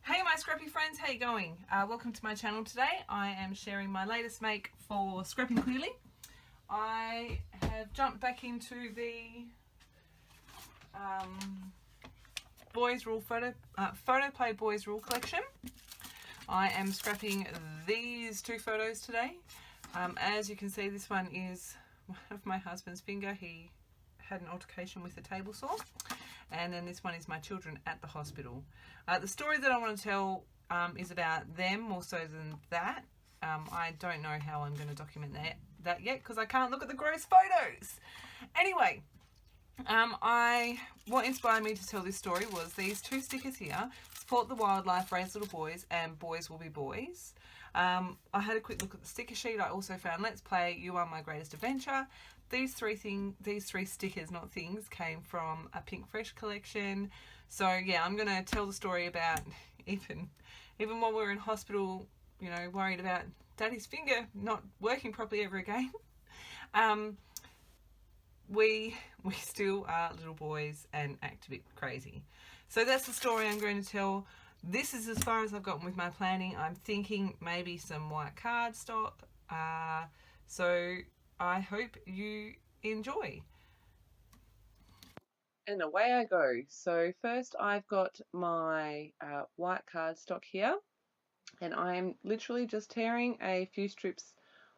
Hey my scrappy friends, how you going? Welcome to my channel today. I am sharing my latest make for Scrappingclearly. I have jumped back into the Boys Rule photo play Boys Rule collection. I am scrapping these two photos today. As you can see, this one is one of my husband's finger. He had an altercation with a table saw. And then this one is my children at the hospital. The story that I want to tell is about them more so than that. I don't know how I'm going to document that yet because I can't look at the gross photos. Anyway, what inspired me to tell this story was these two stickers here: support the wildlife, raise little boys, and boys will be boys. I had a quick look at the sticker sheet. I also found Let's Play You Are My Greatest Adventure. These three stickers, not things, came from a Pink Fresh collection. So yeah, I'm gonna tell the story about even while we were in hospital, you know, worried about Daddy's finger not working properly ever again. We still are little boys and act a bit crazy. So that's the story I'm going to tell. This is as far as I've gotten with my planning. I'm thinking maybe some white cardstock. So I hope you enjoy. And away I go. So first I've got my white cardstock here, and I'm literally just tearing a few strips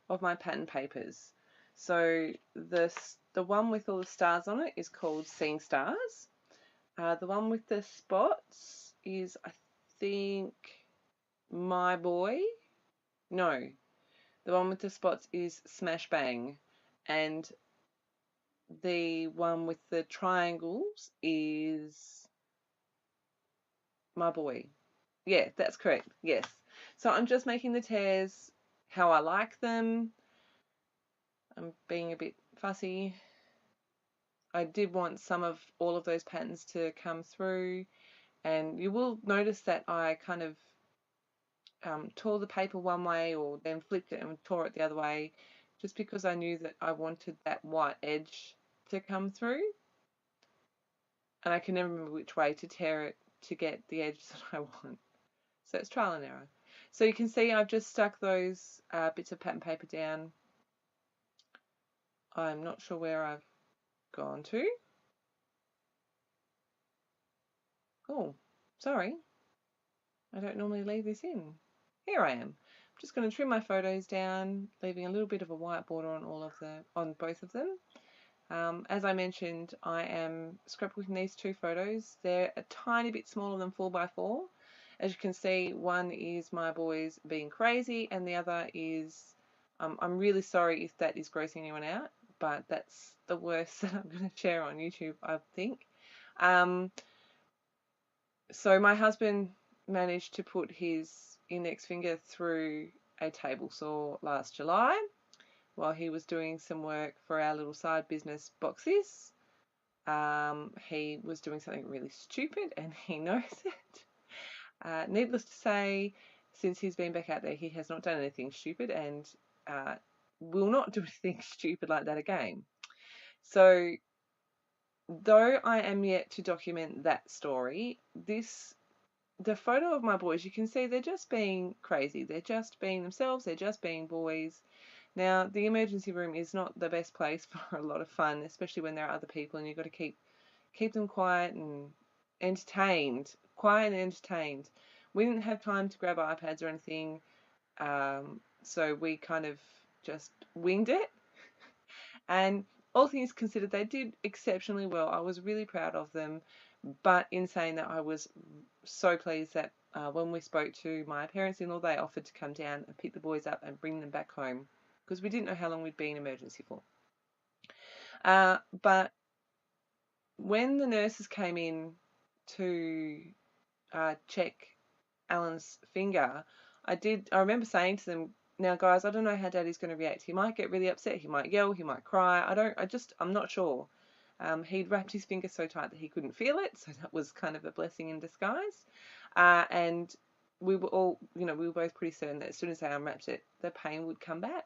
of my pattern papers. So the one with all the stars on it is called Seeing Stars. The one with the spots is, I think, My Boy. No, the one with the spots is Smash Bang, and the one with the triangles is My Boy. Yeah, that's correct. Yes. So I'm just making the tears how I like them. I'm being a bit fussy. I did want some of all of those patterns to come through, and you will notice that I kind of tore the paper one way or then flipped it and tore it the other way, just because I knew that I wanted that white edge to come through, and I can never remember which way to tear it to get the edge that I want. So it's trial and error. So you can see I've just stuck those bits of pattern paper down. I'm not sure where I've gone to. Oh, sorry. I don't normally leave this in. Here I am. I'm just going to trim my photos down, leaving a little bit of a white border on both of them. As I mentioned, I am scrapbooking these two photos. They're a tiny bit smaller than 4x4. As you can see, one is my boys being crazy, and the other is, I'm really sorry if that is grossing anyone out, but that's the worst that I'm going to share on YouTube, I think. So my husband managed to put his index finger through a table saw last July while he was doing some work for our little side business boxes. He was doing something really stupid and he knows it. Needless to say, since he's been back out there, he has not done anything stupid and will not do anything stupid like that again. So though I am yet to document that story, the photo of my boys, you can see they're just being crazy. They're just being themselves. They're just being boys. Now, the emergency room is not the best place for a lot of fun, especially when there are other people and you've got to keep them quiet and entertained. Quiet and entertained. We didn't have time to grab iPads or anything, so we kind of just winged it. And all things considered, they did exceptionally well. I was really proud of them. But in saying that, I was so pleased that when we spoke to my parents-in-law, they offered to come down and pick the boys up and bring them back home because we didn't know how long we'd be in emergency for. But when the nurses came in to check Alan's finger, I remember saying to them, now guys, I don't know how Daddy's going to react. He might get really upset. He might yell. He might cry. I'm not sure. He'd wrapped his finger so tight that he couldn't feel it, so that was kind of a blessing in disguise. And we were all, we were both pretty certain that as soon as they unwrapped it, the pain would come back.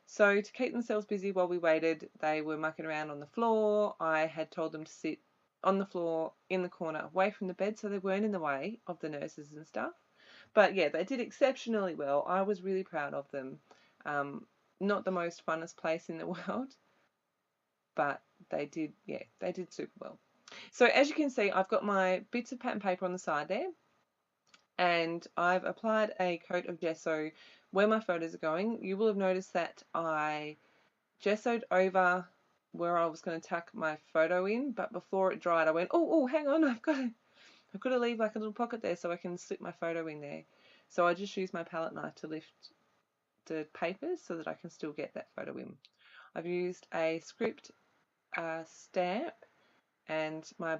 So to keep themselves busy while we waited, they were mucking around on the floor. I had told them to sit on the floor in the corner, away from the bed, so they weren't in the way of the nurses and stuff. But yeah, they did exceptionally well. I was really proud of them. Not the most funnest place in the world, but they did, yeah, they did super well. So as you can see, I've got my bits of pattern paper on the side there, and I've applied a coat of gesso where my photos are going. You will have noticed that I gessoed over where I was going to tuck my photo in, but before it dried, I went, oh, hang on, I've got to leave like a little pocket there so I can slip my photo in there. So I just used my palette knife to lift the papers so that I can still get that photo in. I've used a script stamp and my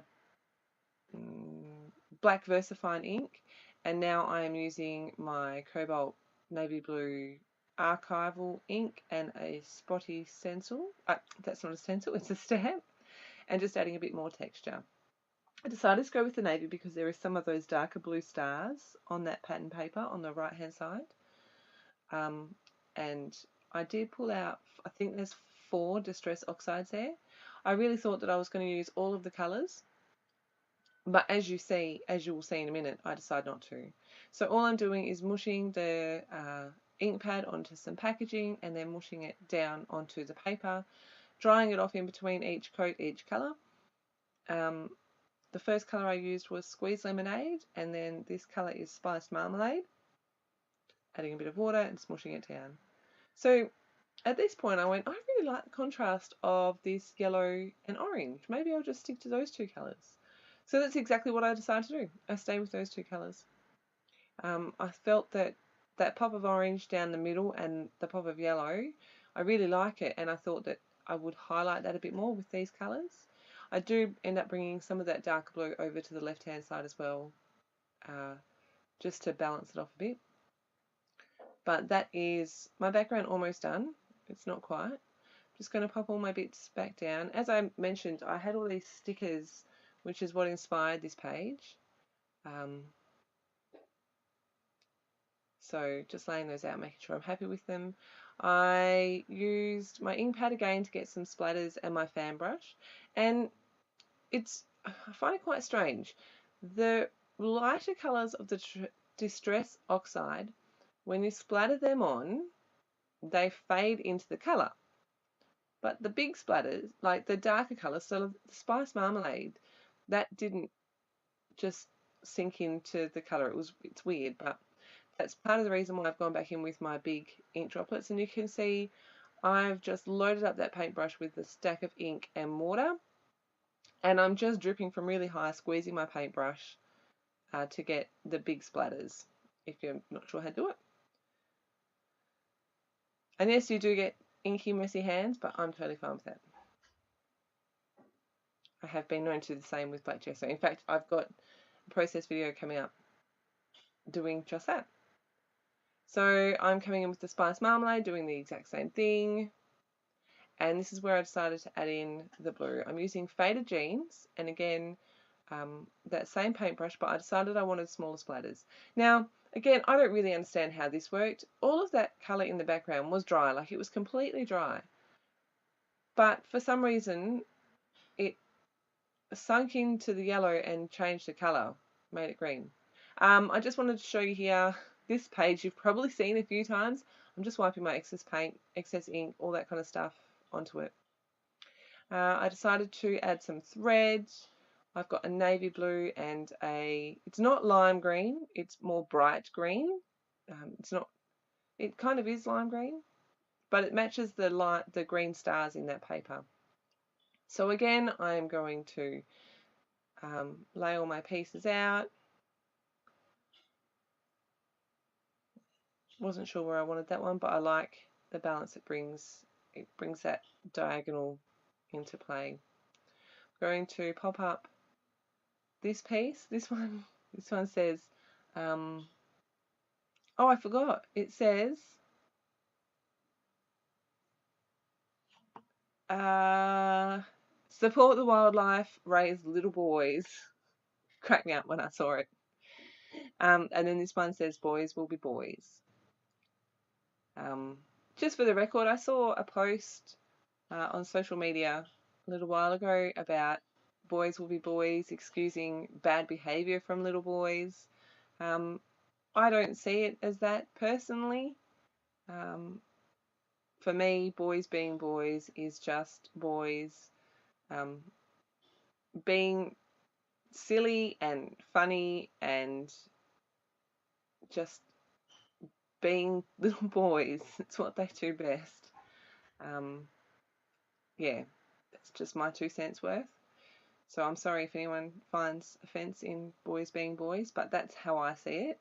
black VersaFine ink, and now I am using my cobalt navy blue archival ink and a spotty stencil. That's not a stencil, it's a stamp, and just adding a bit more texture. I decided to go with the navy because there are some of those darker blue stars on that pattern paper on the right hand side. And I did pull out, I think there's 4 distress oxides there. I really thought that I was going to use all of the colours, but as you will see in a minute, I decided not to. So all I'm doing is mushing the ink pad onto some packaging and then mushing it down onto the paper, drying it off in between each coat, each colour. The first colour I used was Squeezed Lemonade, and then this colour is Spiced Marmalade. Adding a bit of water and smushing it down. So at this point I went, I really like the contrast of this yellow and orange. Maybe I'll just stick to those 2 colours. So that's exactly what I decided to do. I stayed with those 2 colours. I felt that pop of orange down the middle and the pop of yellow, I really like it, and I thought that I would highlight that a bit more with these colours. I do end up bringing some of that darker blue over to the left hand side as well, just to balance it off a bit. But that is my background almost done. It's not quite. I'm just going to pop all my bits back down. As I mentioned, I had all these stickers, which is what inspired this page. So just laying those out, making sure I'm happy with them. I used my ink pad again to get some splatters and my fan brush, and I find it quite strange. The lighter colours of the Distress Oxide, when you splatter them on, they fade into the colour. But the big splatters, like the darker colours, so the Spice Marmalade, that didn't just sink into the colour. It's weird, but that's part of the reason why I've gone back in with my big ink droplets. And you can see I've just loaded up that paintbrush with a stack of ink and water, and I'm just dripping from really high, squeezing my paintbrush to get the big splatters, if you're not sure how to do it. And yes, you do get inky, messy hands, but I'm totally fine with that. I have been known to do the same with black gesso. In fact, I've got a process video coming up doing just that. So I'm coming in with the Spice Marmalade, doing the exact same thing. And this is where I decided to add in the blue. I'm using Faded Jeans, and again, that same paintbrush, but I decided I wanted smaller splatters. Now, again, I don't really understand how this worked. All of that colour in the background was dry, like it was completely dry. But for some reason, it sunk into the yellow and changed the colour, made it green. I just wanted to show you here, this page you've probably seen a few times. I'm just wiping my excess paint, excess ink, all that kind of stuff onto it. I decided to add some threads. I've got a navy blue and it's not lime green, it's more bright green. It kind of is lime green, but it matches the green stars in that paper. So again, I'm going to lay all my pieces out. Wasn't sure where I wanted that one, but I like the balance it brings. It brings that diagonal into play. I'm going to pop up this piece. This one says, oh, I forgot. It says, support the wildlife, raise little boys. Cracked me up when I saw it. And then this one says, boys will be boys. Just for the record, I saw a post on social media a little while ago about boys will be boys, excusing bad behaviour from little boys. I don't see it as that personally. For me, boys being boys is just boys being silly and funny and just being little boys. It's what they do best. Yeah, that's just my 2 cents worth. So I'm sorry if anyone finds offence in boys being boys, but that's how I see it.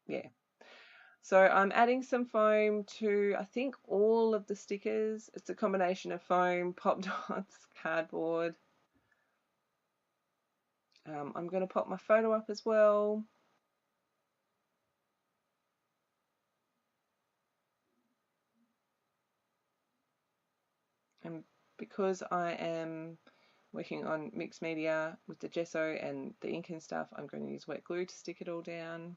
Yeah. So I'm adding some foam to, I think, all of the stickers. It's a combination of foam, pop dots, cardboard. I'm going to pop my photo up as well. And because I am working on mixed media with the gesso and the ink and stuff, I'm going to use wet glue to stick it all down.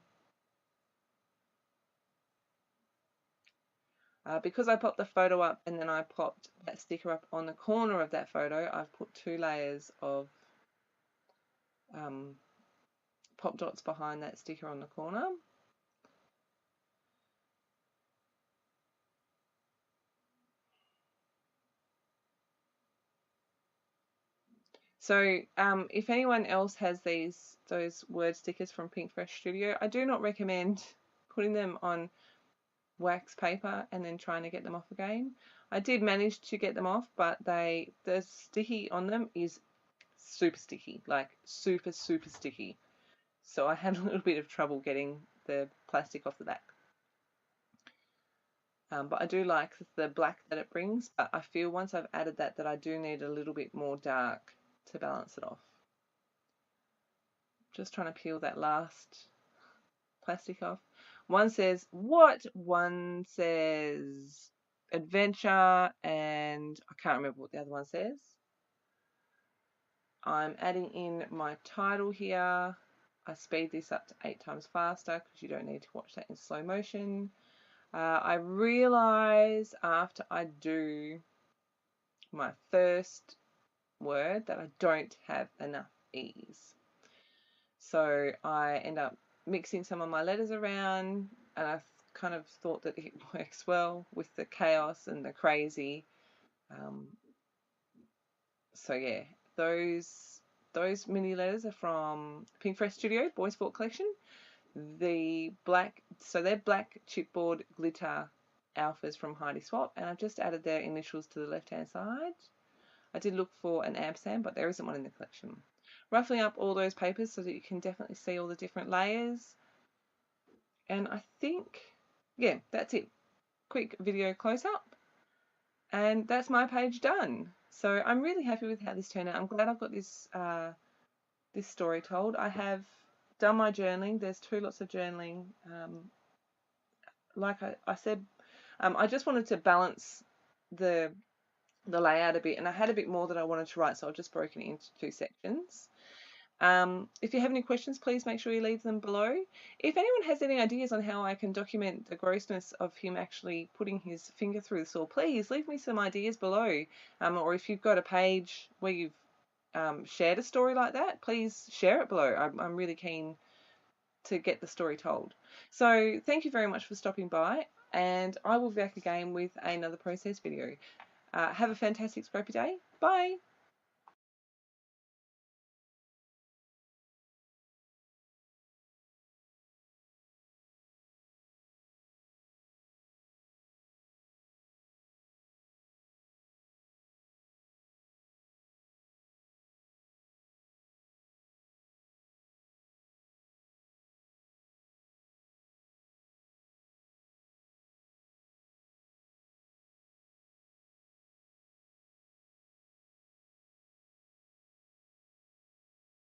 Because I popped the photo up and then I popped that sticker up on the corner of that photo, I've put 2 layers of pop dots behind that sticker on the corner. So if anyone else has those word stickers from Pink Fresh Studio, I do not recommend putting them on wax paper and then trying to get them off again. I did manage to get them off, but the sticky on them is super sticky, like super sticky. So I had a little bit of trouble getting the plastic off the back. But I do like the black that it brings, but I feel once I've added that I do need a little bit more dark to balance it off. Just trying to peel that last plastic off. One says what? One says adventure, and I can't remember what the other one says. I'm adding in my title here. I speed this up to 8 times faster because you don't need to watch that in slow motion. I realize after I do my first word that I don't have enough E's. So I end up mixing some of my letters around, and I kind of thought that it works well with the chaos and the crazy. So yeah, those mini letters are from Pink Fresh Studio Boys Fort Collection. The black, so they're black chipboard glitter alphas from Heidi Swap, and I've just added their initials to the left hand side. I did look for an ampersand, but there isn't one in the collection. Ruffling up all those papers so that you can definitely see all the different layers. And I think, yeah, that's it. Quick video close up. And that's my page done. So I'm really happy with how this turned out. I'm glad I've got this this story told. I have done my journaling. There's 2 lots of journaling. Like I said, I just wanted to balance the layout a bit, and I had a bit more that I wanted to write, so I've just broken it into 2 sections. If you have any questions, please make sure you leave them below. If anyone has any ideas on how I can document the grossness of him actually putting his finger through the saw, please leave me some ideas below. Or if you've got a page where you've shared a story like that, please share it below. I'm really keen to get the story told. So thank you very much for stopping by, and I will be back again with another process video. Have a fantastic scrappy day. Bye.